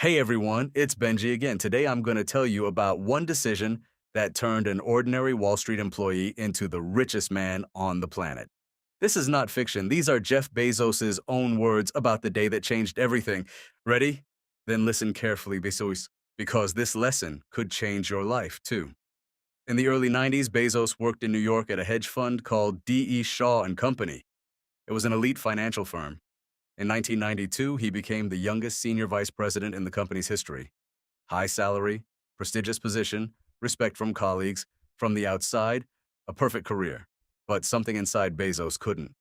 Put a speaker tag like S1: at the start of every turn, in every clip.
S1: Hey everyone, it's Benji again. Today I'm going to tell you about one decision that turned an ordinary Wall Street employee into the richest man on the planet. This is not fiction. These are Jeff Bezos' own words about the day that changed everything. Ready? Then listen carefully, Bezos, because this lesson could change your life too. In the early 90s, Bezos worked in New York at a hedge fund called D.E. Shaw and Company. It was an elite financial firm. In 1992, he became the youngest senior vice president in the company's history. High salary, prestigious position, respect from colleagues, from the outside, a perfect career. But something inside Bezos couldn't.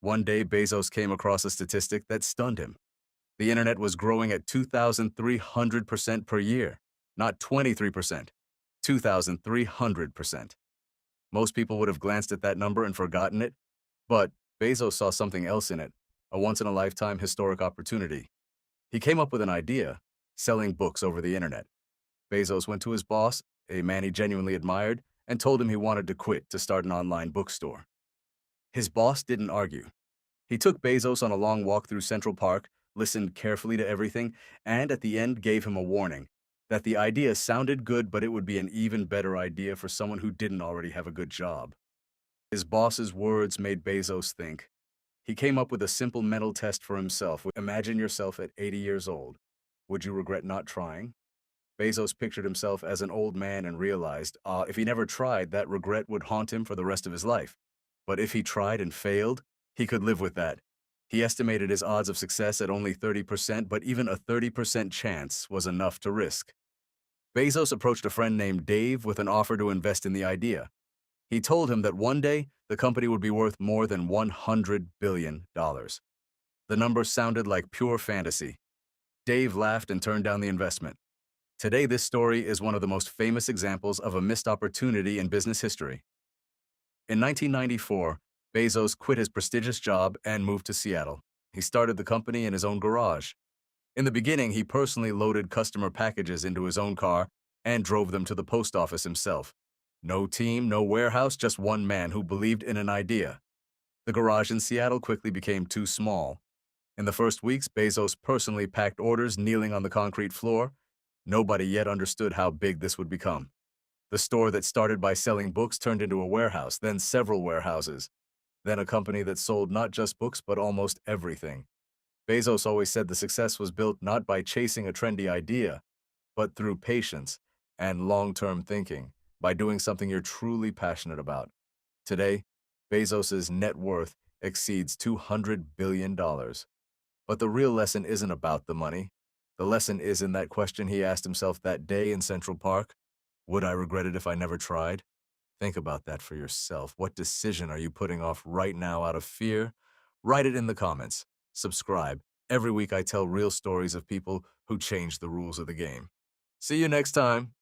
S1: One day, Bezos came across a statistic that stunned him. The internet was growing at 2,300% per year, not 23%, 2,300%. Most people would have glanced at that number and forgotten it, but Bezos saw something else in it, a once-in-a-lifetime historic opportunity. He came up with an idea, selling books over the internet. Bezos went to his boss, a man he genuinely admired, and told him he wanted to quit to start an online bookstore. His boss didn't argue. He took Bezos on a long walk through Central Park, listened carefully to everything, and at the end gave him a warning that the idea sounded good, but it would be an even better idea for someone who didn't already have a good job. His boss's words made Bezos think. He came up with a simple mental test for himself. Imagine yourself at 80 years old. Would you regret not trying? Bezos pictured himself as an old man and realized, if he never tried, that regret would haunt him for the rest of his life. But if he tried and failed, he could live with that. He estimated his odds of success at only 30%, but even a 30% chance was enough to risk. Bezos approached a friend named Dave with an offer to invest in the idea. He told him that one day, the company would be worth more than $100 billion. The number sounded like pure fantasy. Dave laughed and turned down the investment. Today, this story is one of the most famous examples of a missed opportunity in business history. In 1994, Bezos quit his prestigious job and moved to Seattle. He started the company in his own garage. In the beginning, he personally loaded customer packages into his own car and drove them to the post office himself. No team, no warehouse, just one man who believed in an idea. The garage in Seattle quickly became too small. In the first weeks, Bezos personally packed orders, kneeling on the concrete floor. Nobody yet understood how big this would become. The store that started by selling books turned into a warehouse, then several warehouses, then a company that sold not just books but almost everything. Bezos always said the success was built not by chasing a trendy idea, but through patience and long-term thinking, by doing something you're truly passionate about. Today, Bezos' net worth exceeds $200 billion. But the real lesson isn't about the money. The lesson is in that question he asked himself that day in Central Park. Would I regret it if I never tried? Think about that for yourself. What decision are you putting off right now out of fear? Write it in the comments. Subscribe. Every week I tell real stories of people who changed the rules of the game. See you next time.